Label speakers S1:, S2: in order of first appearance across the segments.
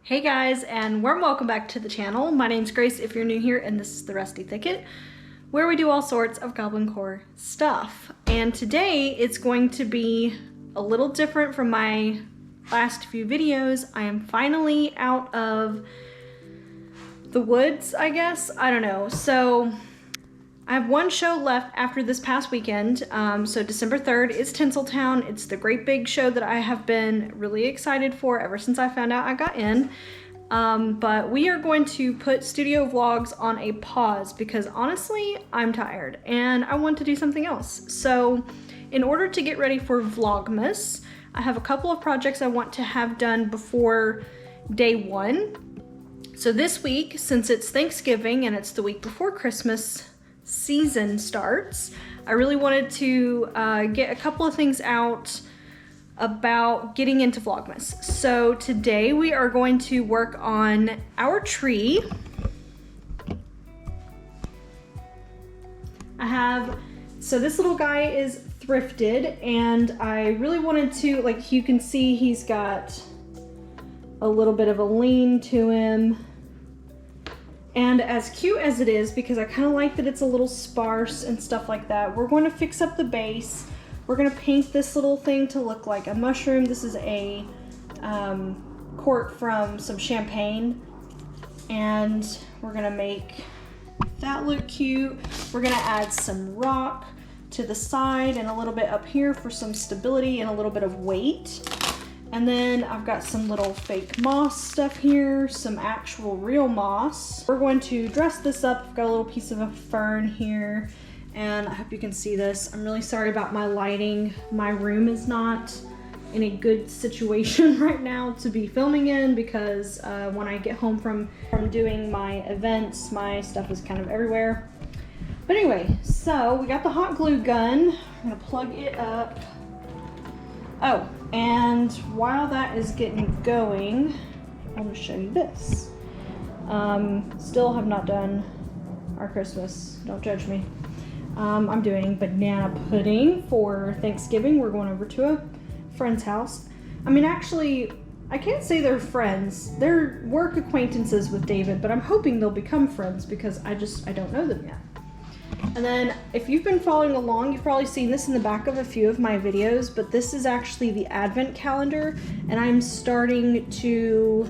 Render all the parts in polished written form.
S1: Hey guys, and warm welcome back to the channel. My name's Grace if you're new here, and this is the Rusty Thicket, where we do all sorts of Goblincore stuff. And today it's going to be a little different from my last few videos. I am finally out of the woods, I guess. I don't know. So I have one show left after this past weekend. So December 3rd is Tinseltown. It's the great big show that I have been really excited for ever since I found out I got in. But we are going to put studio vlogs on a pause because honestly, I'm tired and I want to do something else. So in order to get ready for Vlogmas, I have a couple of projects I want to have done before day one. So this week, since it's Thanksgiving and it's the week before Christmas season starts, I really wanted to get a couple of things out about getting into Vlogmas. So today we are going to work on our tree. So this little guy is thrifted, and I really wanted to, like you can see, he's got a little bit of a lean to him. And as cute as it is, because I kind of like that it's a little sparse and stuff like that, we're going to fix up the base. We're going to paint this little thing to look like a mushroom. This is a cork from some champagne. And we're going to make that look cute. We're going to add some rock to the side and a little bit up here for some stability and a little bit of weight. And then I've got some little fake moss stuff here, some actual real moss. We're going to dress this up. I've got a little piece of a fern here, and I hope you can see this. I'm really sorry about my lighting. My room is not in a good situation right now to be filming in because when I get home from doing my events, my stuff is kind of everywhere. But anyway, so we got the hot glue gun. I'm gonna plug it up. Oh, and while that is getting going, I'm going to show you this. Still have not done our Christmas. Don't judge me. I'm doing banana pudding for Thanksgiving. We're going over to a friend's house. I mean, actually, I can't say they're friends. They're work acquaintances with David, but I'm hoping they'll become friends because I don't know them yet. And then if you've been following along, you've probably seen this in the back of a few of my videos, but this is actually the advent calendar, and I'm starting to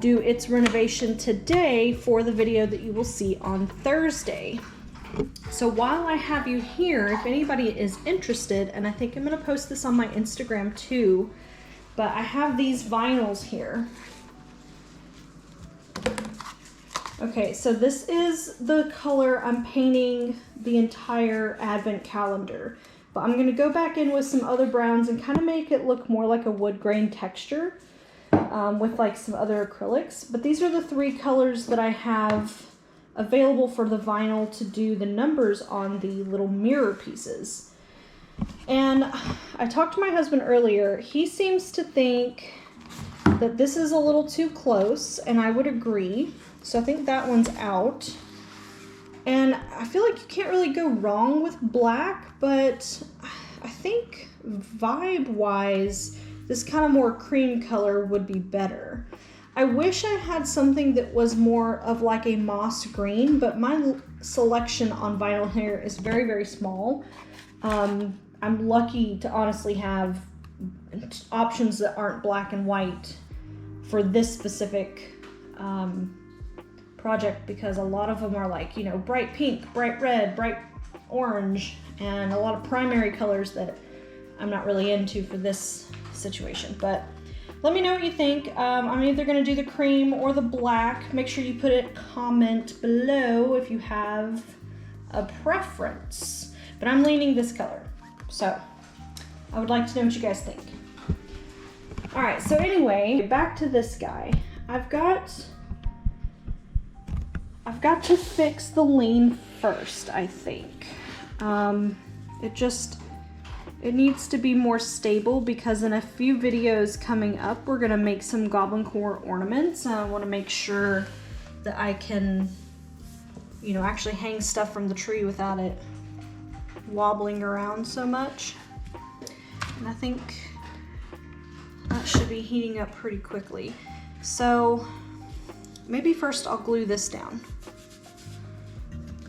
S1: do its renovation today for the video that you will see on Thursday. So while I have you here, if anybody is interested, and I think I'm going to post this on my Instagram too, but I have these vinyls here. Okay, so this is the color I'm painting the entire advent calendar, but I'm gonna go back in with some other browns and kind of make it look more like a wood grain texture with like some other acrylics. But these are the three colors that I have available for the vinyl to do the numbers on the little mirror pieces. And I talked to my husband earlier. He seems to think that this is a little too close, and I would agree. So I think that one's out. And I feel like you can't really go wrong with black, but I think vibe-wise, this kind of more cream color would be better. I wish I had something that was more of like a moss green, but my selection on vinyl here is very, very small. I'm lucky to honestly have options that aren't black and white for this specific project, because a lot of them are like, you know, bright pink, bright red, bright orange, and a lot of primary colors that I'm not really into for this situation. But let me know what you think. I'm either going to do the cream or the black. Make sure you put a comment below if you have a preference. But I'm leaning this color, so I would like to know what you guys think. All right, so anyway, back to this guy. I've got to fix the lean first, I think. It needs to be more stable because in a few videos coming up, we're gonna make some Goblincore ornaments. I wanna make sure that I can, you know, actually hang stuff from the tree without it wobbling around so much. And I think that should be heating up pretty quickly. So maybe first I'll glue this down.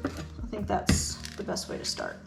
S1: I think that's the best way to start.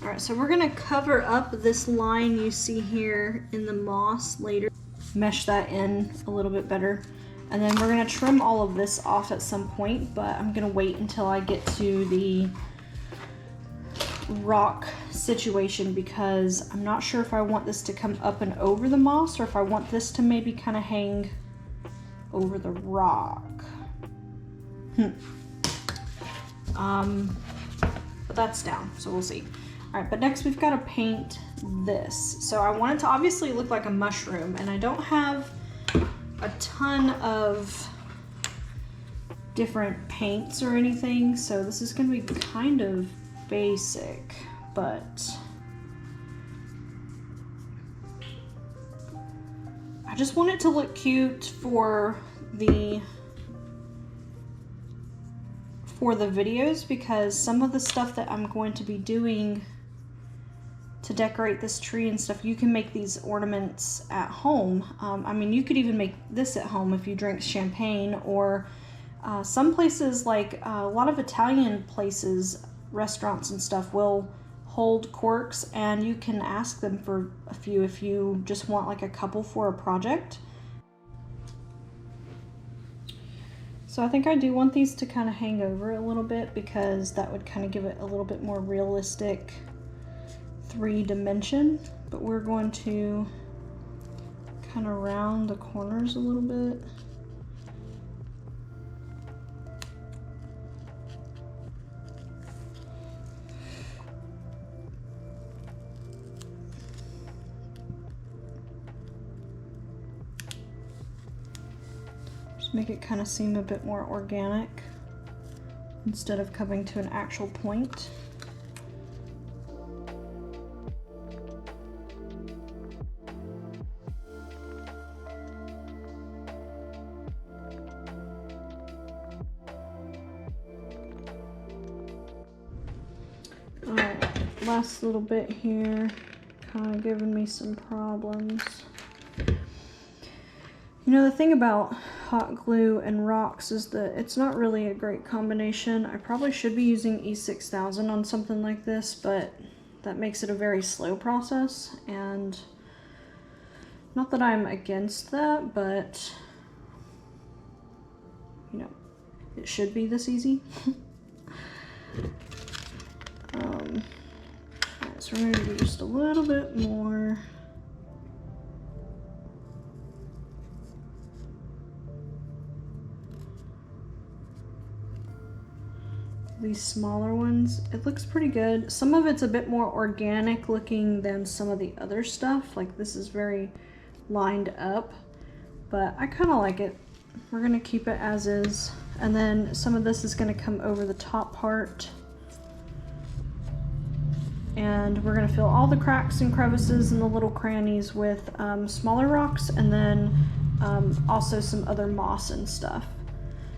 S1: All right, so we're gonna cover up this line you see here in the moss later. Mesh that in a little bit better. And then we're gonna trim all of this off at some point, but I'm gonna wait until I get to the rock situation because I'm not sure if I want this to come up and over the moss or if I want this to maybe kind of hang over the rock. But that's down, so we'll see. All right, but next we've got to paint this. So I want it to obviously look like a mushroom, and I don't have a ton of different paints or anything, so this is going to be kind of basic, but I just want it to look cute for the videos, because some of the stuff that I'm going to be doing to decorate this tree and stuff, you can make these ornaments at home. I mean, you could even make this at home if you drink champagne, or some places, like a lot of Italian places, restaurants and stuff, will hold corks, and you can ask them for a few if you just want like a couple for a project. So I think I do want these to kind of hang over a little bit, because that would kind of give it a little bit more realistic 3-dimension, but we're going to kind of round the corners a little bit. Just make it kind of seem a bit more organic instead of coming to an actual point. Last little bit here, kind of giving me some problems. You know, the thing about hot glue and rocks is that it's not really a great combination. I probably should be using E6000 on something like this, but that makes it a very slow process, and not that I'm against that, but you know, it should be this easy. So we're going to do just a little bit more. These smaller ones, it looks pretty good. Some of it's a bit more organic looking than some of the other stuff. Like this is very lined up, but I kind of like it. We're going to keep it as is. And then some of this is going to come over the top part. And we're going to fill all the cracks and crevices and the little crannies with smaller rocks, and then also some other moss and stuff.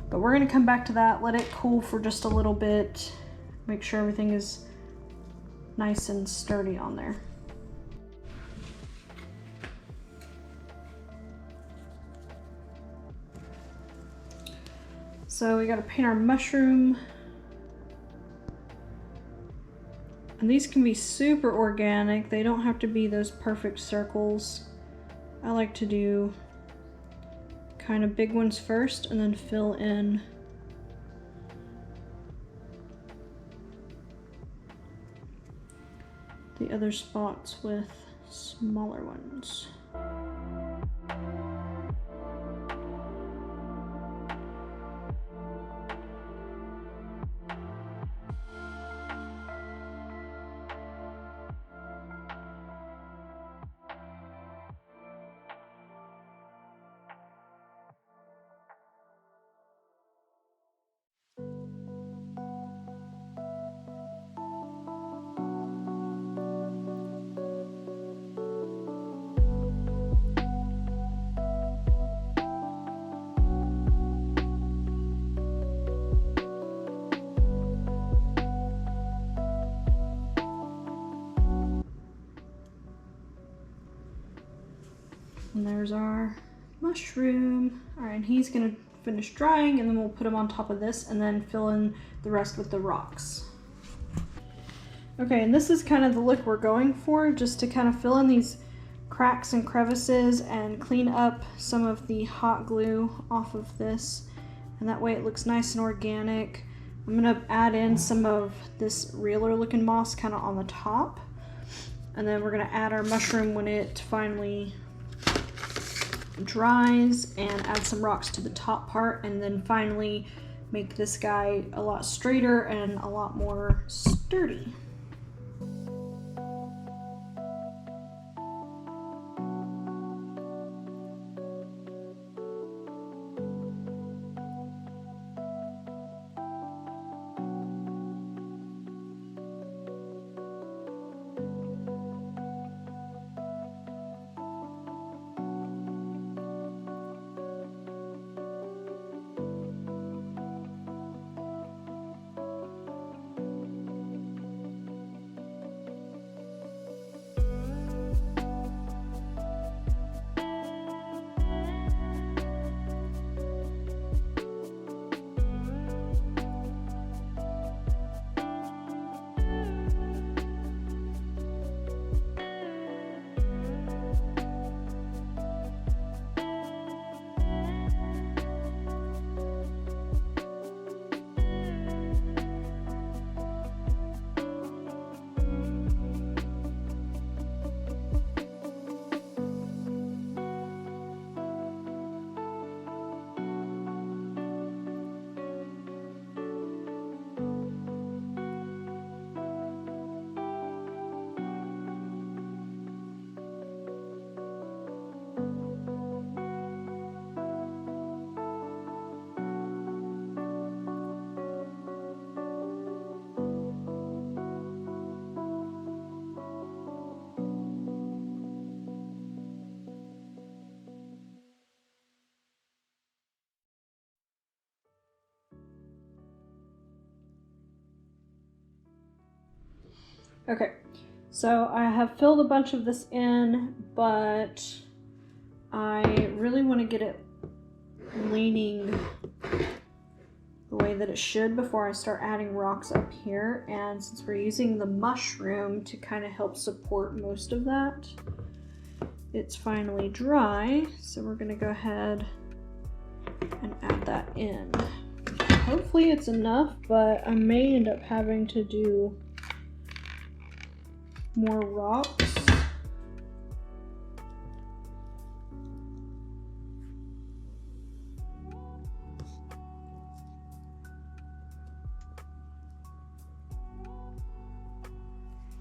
S1: But we're going to come back to that, let it cool for just a little bit, make sure everything is nice and sturdy on there. So we got to paint our mushroom. And these can be super organic. They don't have to be those perfect circles. I like to do kind of big ones first and then fill in the other spots with smaller ones. And there's our mushroom. All right, and he's gonna finish drying, and then we'll put him on top of this and then fill in the rest with the rocks. Okay, and this is kind of the look we're going for, just to kind of fill in these cracks and crevices and clean up some of the hot glue off of this. And that way it looks nice and organic. I'm gonna add in some of this realer looking moss kind of on the top. And then we're gonna add our mushroom when it finally dries and add some rocks to the top part, and then finally make this guy a lot straighter and a lot more sturdy. Okay, so I have filled a bunch of this in, but I really want to get it leaning the way that it should before I start adding rocks up here. And since we're using the mushroom to kind of help support most of that, it's finally dry. So we're going to go ahead and add that in. Hopefully it's enough, but I may end up having to do more rocks.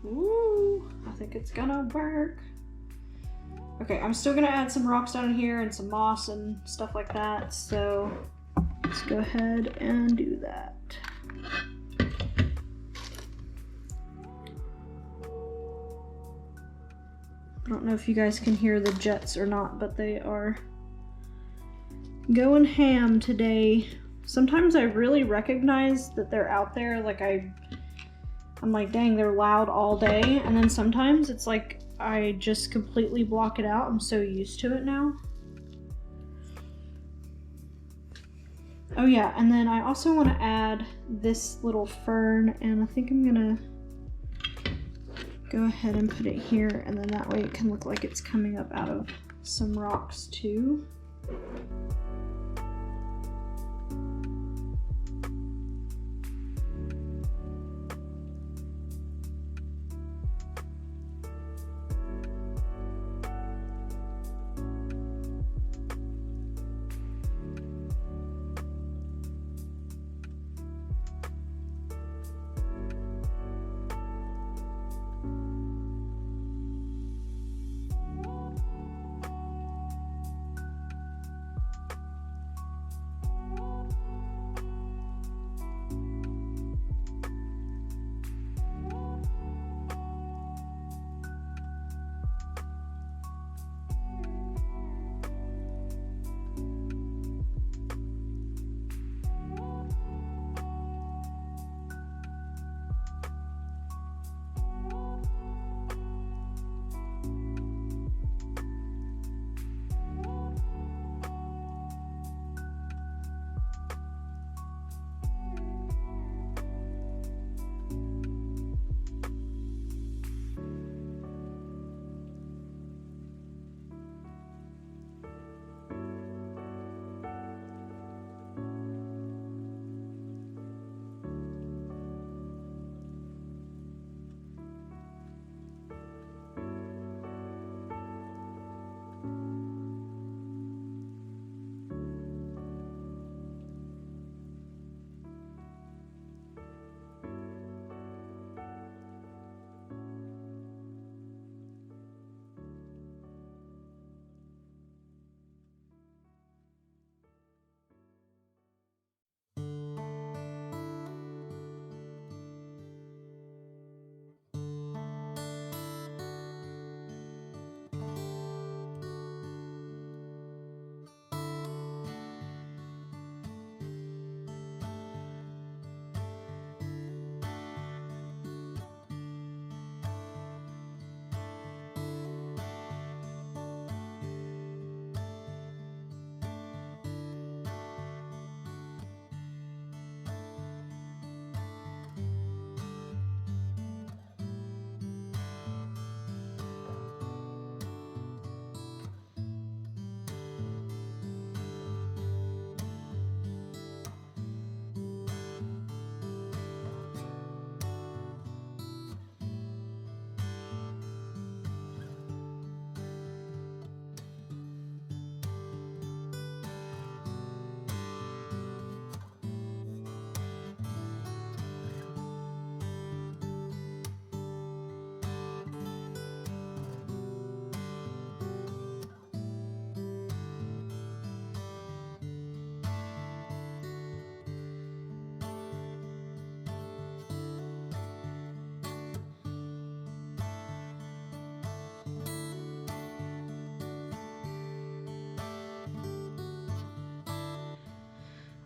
S1: Ooh, I think it's gonna work. Okay, I'm still gonna add some rocks down here and some moss and stuff like that, so let's go ahead and do that. I don't know if you guys can hear the jets or not, but they are going ham today. Sometimes I really recognize that they're out there, like I'm like, dang, they're loud all day, and then sometimes it's like I just completely block it out. I'm so used to it now. Oh yeah, and then I also want to add this little fern, and I think I'm gonna go ahead and put it here, and then that way it can look like it's coming up out of some rocks too.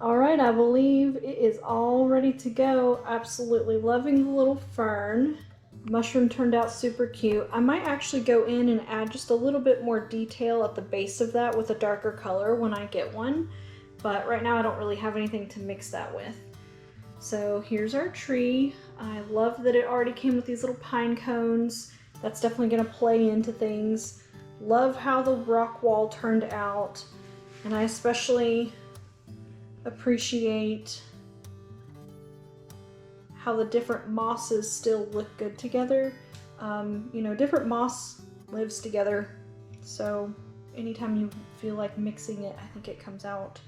S1: All right, I believe it is all ready to go. Absolutely loving the little fern. Mushroom turned out super cute. I might actually go in and add just a little bit more detail at the base of that with a darker color when I get one. But right now I don't really have anything to mix that with. So here's our tree. I love that it already came with these little pine cones. That's definitely gonna play into things. Love how the rock wall turned out. And I especially appreciate how the different mosses still look good together. You know, different moss lives together. So anytime you feel like mixing it, I think it comes out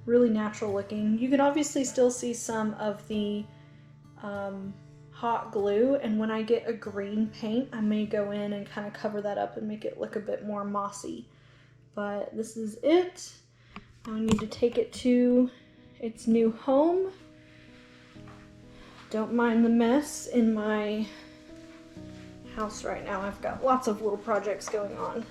S1: really natural looking. You can obviously still see some of the hot glue, and when I get a green paint, I may go in and kind of cover that up and make it look a bit more mossy. But this is it. I need to take it to its new home. Don't mind the mess in my house right now. I've got lots of little projects going on.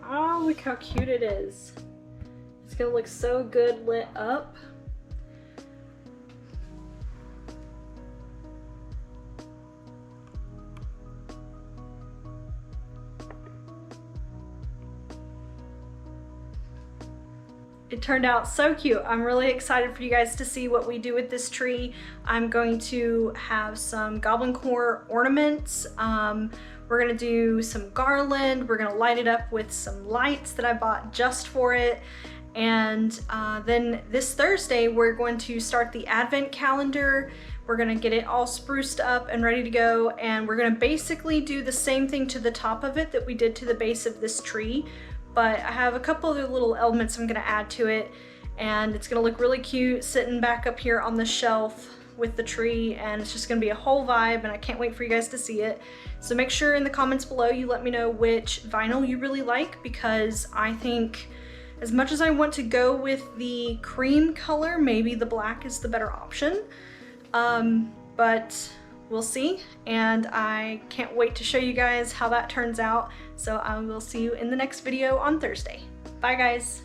S1: Oh, look how cute it is. It's gonna look so good lit up. It turned out so cute. I'm really excited for you guys to see what we do with this tree. I'm going to have some Goblincore ornaments. We're gonna do some garland. We're gonna light it up with some lights that I bought just for it. And then this Thursday, we're going to start the Advent calendar. We're gonna get it all spruced up and ready to go. And we're gonna basically do the same thing to the top of it that we did to the base of this tree. But I have a couple other little elements I'm gonna add to it, and it's gonna look really cute sitting back up here on the shelf with the tree, and it's just gonna be a whole vibe, and I can't wait for you guys to see it. So make sure in the comments below you let me know which vinyl you really like, because I think as much as I want to go with the cream color, maybe the black is the better option. But we'll see, and I can't wait to show you guys how that turns out. So I will see you in the next video on Thursday. Bye guys.